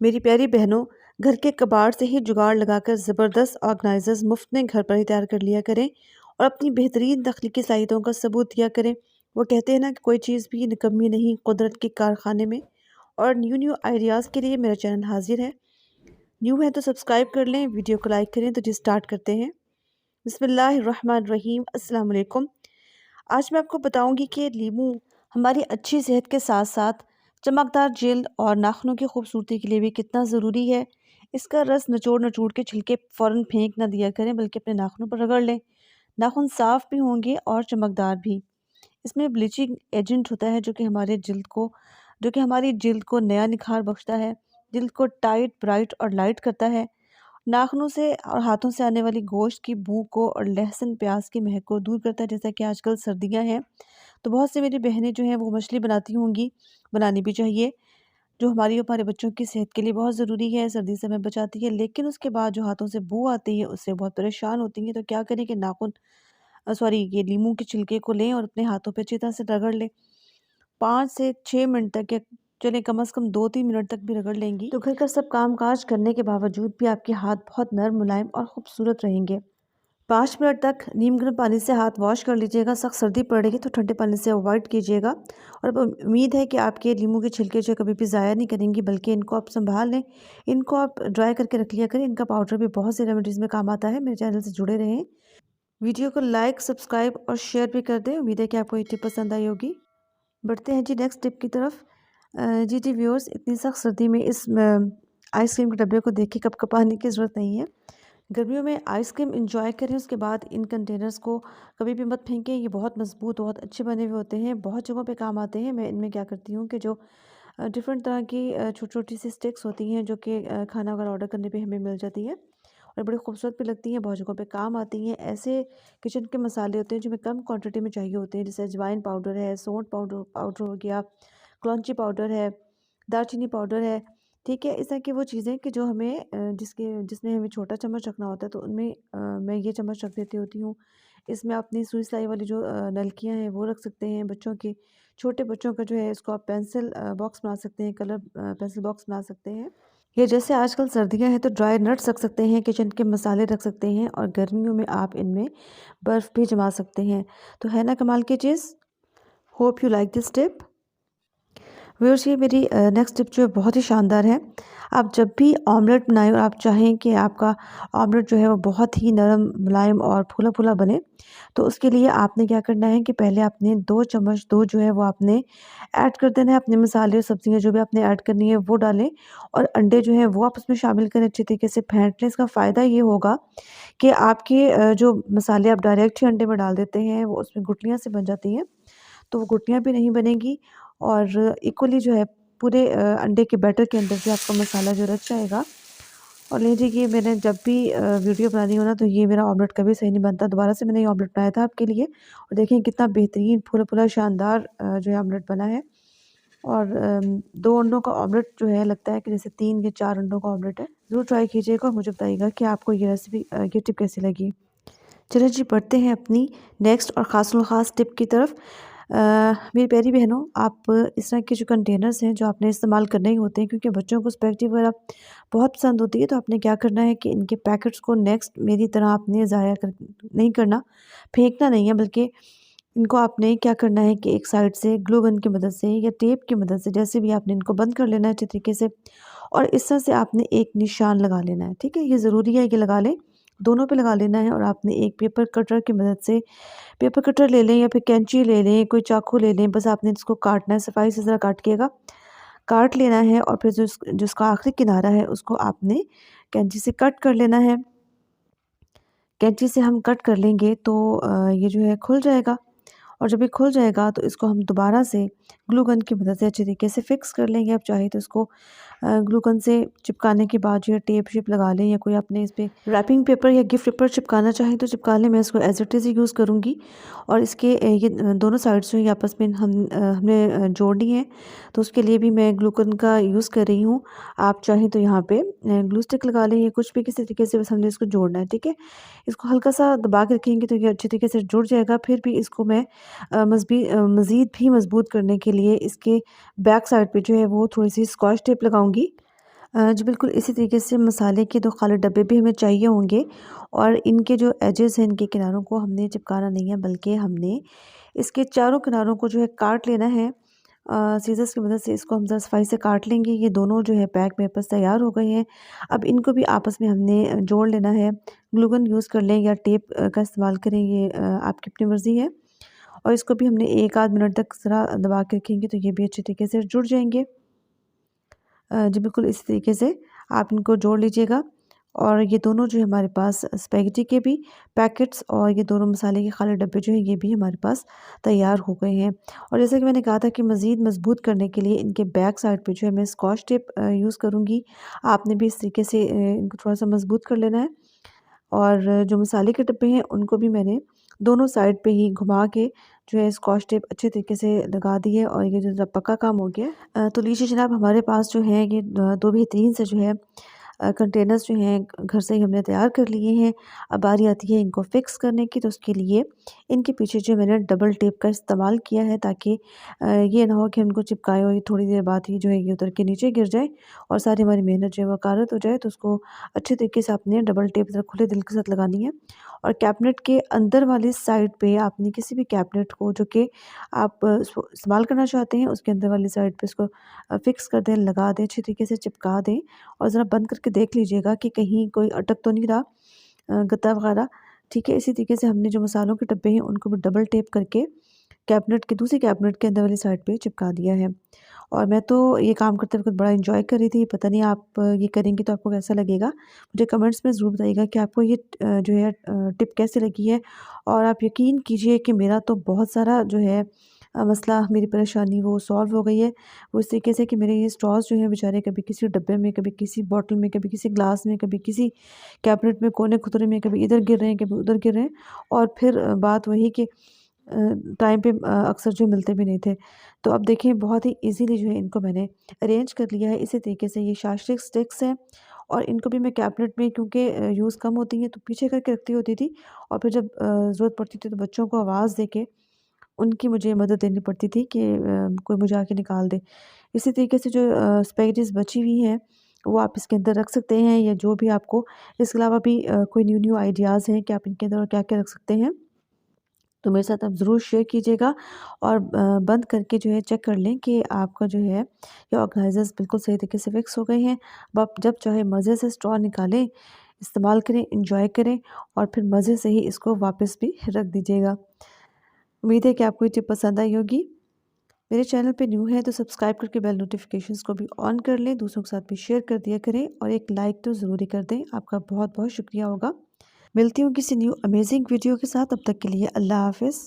मेरी प्यारी बहनों, घर के कबाड़ से ही जुगाड़ लगाकर ज़बरदस्त ऑर्गेनाइजर्स मुफ्त में घर पर ही तैयार कर लिया करें और अपनी बेहतरीन तख्लीकी सलाहियतों का सबूत दिया करें। वो कहते हैं ना कि कोई चीज़ भी निकम्मी नहीं कुदरत के कारखाने में। और न्यू न्यू आइडियाज़ के लिए मेरा चैनल हाजिर है। न्यू है तो सब्सक्राइब कर लें, वीडियो को लाइक करें। तो जी स्टार्ट करते हैं। बिस्मिल्लाहिर्रहमानिर्रहीम, अस्सलाम वालेकुम। आज मैं आपको बताऊंगी कि लीमू हमारी अच्छी सेहत के साथ साथ चमकदार जल्द और नाखूनों की खूबसूरती के लिए भी कितना ज़रूरी है। इसका रस निचोड़ निचोड़ के छिलके फ़ौरन फेंक ना दिया करें, बल्कि अपने नाखूनों पर रगड़ लें। नाखून साफ़ भी होंगे और चमकदार भी। इसमें ब्लीचिंग एजेंट होता है जो कि हमारी जल्द को नया निखार बख्शता है, जल्द को टाइट, ब्राइट और लाइट करता है। नाखूनों से और हाथों से आने वाली गोश्त की बू को और लहसुन प्याज की महक को दूर करता है। जैसा कि आजकल सर्दियां हैं, तो बहुत सी मेरी बहनें जो हैं वो मछली बनाती होंगी, बनानी भी चाहिए, जो हमारी और हमारे बच्चों की सेहत के लिए बहुत ज़रूरी है, सर्दी से हमें बचाती है। लेकिन उसके बाद जो हाथों से बू आती है उससे बहुत परेशान होती हैं। तो क्या करें कि ये लीमू के छिलके को लें और अपने हाथों पे अच्छी तरह से रगड़ लें। 5 से 6 मिनट तक, या चलें कम से कम 2-3 मिनट तक भी रगड़ लेंगी, तो घर का सब काम काज करने के बावजूद भी आपके हाथ बहुत नर्म, मुलायम और खूबसूरत रहेंगे। 5 मिनट तक नीम गर्म पानी से हाथ वॉश कर लीजिएगा। सख्त सर्दी पड़ेगी तो ठंडे पानी से अवॉइड कीजिएगा। और अब उम्मीद है कि आपके नींबू के छिलके जो कभी भी ज़ाया नहीं करेंगी, बल्कि इनको आप संभाल लें। इनको आप ड्राई करके रख लिया करें। इनका पाउडर भी बहुत सी रेमेडीज़ में काम आता है। मेरे चैनल से जुड़े रहें। वीडियो को लाइक, सब्सक्राइब और शेयर भी कर दें। उम्मीद है कि आपको ये टिप पसंद आई होगी। बढ़ते हैं जी नेक्स्ट टिप की तरफ। जी व्यूअर्स, इतनी सख्त सर्दी में इस आइसक्रीम के डब्बे को देख के कपकपाने की ज़रूरत नहीं है। गर्मियों में आइसक्रीम इंजॉय करें, उसके बाद इन कंटेनर्स को कभी भी मत फेंकें। ये बहुत मजबूत, बहुत अच्छे बने हुए होते हैं, बहुत जगहों पे काम आते हैं। मैं इनमें क्या करती हूँ कि जो डिफरेंट तरह की छोटी छोटी सी स्टिक्स होती हैं, जो कि खाना वगैरह ऑर्डर करने पे हमें मिल जाती है और बड़ी खूबसूरत भी लगती हैं, बहुत जगहों पे काम आती हैं। ऐसे किचन के मसाले होते हैं जो हमें कम क्वांटिटी में चाहिए होते हैं, जैसे अजवाइन पाउडर है, सौंठ पाउडर पाउडर हो गया, कलौंजी पाउडर है, दालचीनी पाउडर है। ठीक है, इस तरह की वो चीज़ें कि जो हमें जिसमें हमें छोटा चम्मच रखना होता है, तो उनमें मैं ये चम्मच रख देती होती हूँ। इसमें अपनी सुई सिलाई वाली जो नलकियाँ हैं वो रख सकते हैं। बच्चों के, छोटे बच्चों का जो है, इसको आप पेंसिल बॉक्स बना सकते हैं, कलर पेंसिल बॉक्स बना सकते हैं। या जैसे आजकल सर्दियाँ हैं तो ड्राई नट्स रख सकते हैं, किचन के मसाले रख सकते हैं, और गर्मियों में आप इनमें बर्फ़ भी जमा सकते हैं। तो है ना कमाल की चीज़। Hope you like this tip. Viewers, ये मेरी नेक्स्ट टिप जो है बहुत ही शानदार है। आप जब भी ऑमलेट बनाएं और आप चाहें कि आपका ऑमलेट जो है वो बहुत ही नरम, मुलायम और फूला फूला बने, तो उसके लिए आपने क्या करना है कि पहले आपने 2 चम्मच दूध जो है वो आपने ऐड कर देना है। अपने मसाले और सब्जियां जो भी आपने ऐड करनी है वो डालें, और अंडे जो है वो आप उसमें शामिल करें, अच्छे तरीके से फेंट लें। इसका फ़ायदा ये होगा कि आपके जो मसाले आप डायरेक्ट ही अंडे में डाल देते हैं, वो उसमें गुठलियाँ से बन जाती हैं, तो वो गुठलियाँ भी नहीं बनेंगी, और इक्वली जो है पूरे अंडे के बैटर के अंदर भी आपका मसाला जो रच जाएगा। और लीजिए, ये मैंने जब भी वीडियो बनानी हो ना, तो ये मेरा ऑमलेट कभी सही नहीं बनता। दोबारा से मैंने ये ऑमलेट बनाया था आपके लिए, और देखें कितना बेहतरीन फूला फूला शानदार जो है ऑमलेट बना है। और 2 अंडों का ऑमलेट जो है लगता है कि जैसे 3 या 4 अंडों का ऑमलेट है। ज़रूर ट्राई कीजिएगा और मुझे बताइएगा कि आपको ये रेसिपी, ये टिप कैसी लगी। चलिए जी, बढ़ते हैं अपनी नेक्स्ट और ख़ास टिप की तरफ। मेरी प्यारी बहनों, आप इस तरह के जो कंटेनर्स हैं जो आपने इस्तेमाल करने ही होते हैं, क्योंकि बच्चों को स्पैगेटी वगैरह बहुत पसंद होती है, तो आपने क्या करना है कि इनके पैकेट्स को नेक्स्ट मेरी तरह आपने ज़ाया कर नहीं करना, फेंकना नहीं है, बल्कि इनको आपने क्या करना है कि एक साइड से ग्लू गन की मदद से या टेप की मदद से, जैसे भी आपने इनको बंद कर लेना है अच्छे तरीके से, और इस तरह से आपने एक निशान लगा लेना है। ठीक है, ये ज़रूरी है कि लगा लें, दोनों पे लगा लेना है। और आपने एक पेपर कटर की मदद से, पेपर कटर ले लें या फिर कैंची ले लें, कोई चाकू ले लें, बस आपने इसको काटना है, सफाई से ज़रा काटिएगा, काट लेना है। और फिर जो उसका आखिरी किनारा है उसको आपने कैंची से कट कर लेना है। कैंची से हम कट कर लेंगे तो ये जो है खुल जाएगा, और जब ये खुल जाएगा तो इसको हम दोबारा से ग्लू गन की मदद से अच्छे तरीके से फिक्स कर लेंगे। आप चाहे तो इसको ग्लू गन से चिपकाने के बाद जो है टेप शिप लगा लें, या कोई अपने इस पर रैपिंग पेपर या गिफ्ट पेपर चिपकाना चाहें तो चिपका लें। मैं इसको एज इट इज़ यूज़ करूँगी। और इसके ये दोनों साइड्स जो है आपस में हमने जोड़नी है, तो उसके लिए भी मैं ग्लू गन का यूज़ कर रही हूँ। आप चाहें तो यहाँ पे ग्लू स्टिक लगा लें, या कुछ भी किसी तरीके से, बस हमने इसको जोड़ना है। ठीक है, इसको हल्का सा दबा के रखेंगे तो ये अच्छे तरीके से जुड़ जाएगा। फिर भी इसको मैं मज़ीद भी मज़बूत करने के लिए इसके बैक साइड पे जो है वो थोड़ी सी स्कॉच टेप लगाऊंगी। जी बिल्कुल, इसी तरीके से मसाले के 2 खाली डब्बे भी हमें चाहिए होंगे और इनके जो एजेस हैं, इनके किनारों को हमने चिपकाना नहीं है, बल्कि हमने इसके चारों किनारों को जो है काट लेना है। सीज़र्स की मदद से इसको हम ज़रा सफाई से काट लेंगे। ये दोनों जो है पैक मेरे पास तैयार हो गए हैं। अब इनको भी आपस में हमने जोड़ लेना है। ग्लू गन यूज़ कर लें या टेप का इस्तेमाल करें, ये आपकी अपनी मर्ज़ी है। और इसको भी हमने 1 आध मिनट तक ज़रा दबा के रखेंगे तो ये भी अच्छे तरीके से जुड़ जाएँगे। जी बिल्कुल, इसी तरीके से आप इनको जोड़ लीजिएगा और ये दोनों जो है हमारे पास स्पैगेटी के भी पैकेट्स और ये दोनों मसाले के खाली डब्बे जो हैं ये भी हमारे पास तैयार हो गए हैं। और जैसा कि मैंने कहा था कि मज़ीद मज़बूत करने के लिए इनके बैक साइड पे जो है मैं स्कॉच टेप यूज़ करूँगी। आपने भी इस तरीके से इनको थोड़ा-सा मज़बूत कर लेना है। और जो मसाले के डब्बे हैं उनको भी मैंने दोनों साइड पे ही घुमा के जो है स्कॉच टेप अच्छे तरीके से लगा दी है और ये जो पक्का काम हो गया है। तो लीजिए जनाब, हमारे पास जो है ये 2 बेहतरीन से जो है कंटेनर्स जो हैं घर से ही हमने तैयार कर लिए हैं। अब बारी आती है इनको फ़िक्स करने की, तो उसके लिए इनके पीछे जो मैंने डबल टेप का इस्तेमाल किया है ताकि ये ना हो कि हम इनको चिपकाएँ और ये थोड़ी देर बाद ही जो है ये उतर के नीचे गिर जाए और सारी हमारी मेहनत जो है वो कारत हो जाए। तो उसको अच्छे तरीके से आपने डबल टेप ज़रा खुले दिल के साथ लगानी है। और कैबिनेट के अंदर वाली साइड पे आपने किसी भी कैबिनेट को जो कि आप इसको इस्तेमाल करना चाहते हैं उसके अंदर वाली साइड पे इसको फ़िक्स कर दें, लगा दें, अच्छे तरीके से चिपका दें और ज़रा बंद करके देख लीजिएगा कि कहीं कोई अटक तो नहीं रहा, गत्ता वगैरह। ठीक है, इसी तरीके से हमने जो मसालों के डब्बे हैं उनको भी डबल टेप करके कैबिनेट के दूसरी कैबिनेट के अंदर वाली साइड पे चिपका दिया है। और मैं तो ये काम करते वक़्त बड़ा एन्जॉय कर रही थी। पता नहीं आप ये करेंगी तो आपको कैसा लगेगा? मुझे कमेंट्स में ज़रूर बताइएगा कि आपको ये जो है टिप कैसी लगी है। और आप यकीन कीजिए कि मेरा तो बहुत सारा जो है मसला, मेरी परेशानी वो सॉल्व हो गई है। वो इस तरीके से कि मेरे ये स्ट्रॉज़ जो हैं बेचारे कभी किसी डब्बे में, कभी किसी बॉटल में, कभी किसी ग्लास में, कभी किसी कैबिनेट में कोने-खुतरे में, कभी इधर गिर रहे हैं, कभी उधर गिर रहे हैं। और फिर बात वही कि टाइम पे अक्सर जो मिलते भी नहीं थे। तो अब देखिए बहुत ही ईज़िली जो है इनको मैंने अरेंज कर लिया है। इसी तरीके से ये शास्त्रिक स्टिक्स हैं और इनको भी मैं कैबिनेट में, क्योंकि यूज़ कम होती हैं तो पीछे करके रखती होती थी और फिर जब ज़रूरत पड़ती थी तो बच्चों को आवाज़ दे के उनकी मुझे मदद लेनी पड़ती थी कि कोई मुझे आके निकाल दे। इसी तरीके से जो स्पेगेटीज़ बची हुई हैं वो आप इसके अंदर रख सकते हैं या जो भी आपको इसके अलावा भी कोई न्यू आइडियाज़ हैं कि आप इनके अंदर और क्या-क्या रख सकते हैं, तो मेरे साथ आप ज़रूर शेयर कीजिएगा। और बंद करके जो है चेक कर लें कि आपका जो है ये ऑर्गेनाइज़र्स बिल्कुल सही तरीके से फिक्स हो गए हैं। अब आप जब चाहे मज़े से स्ट्रॉ निकालें, इस्तेमाल करें, एंजॉय करें और फिर मज़े से ही इसको वापस भी रख दीजिएगा। उम्मीद है कि आपको ये टिप पसंद आई होगी। मेरे चैनल पे न्यू है तो सब्सक्राइब करके बेल नोटिफिकेशंस को भी ऑन कर लें, दूसरों के साथ भी शेयर कर दिया करें और एक लाइक तो ज़रूर ही कर दें। आपका बहुत बहुत शुक्रिया होगा। मिलती हूँ किसी न्यू अमेजिंग वीडियो के साथ, तब तक के लिए अल्लाह हाफ़िज़।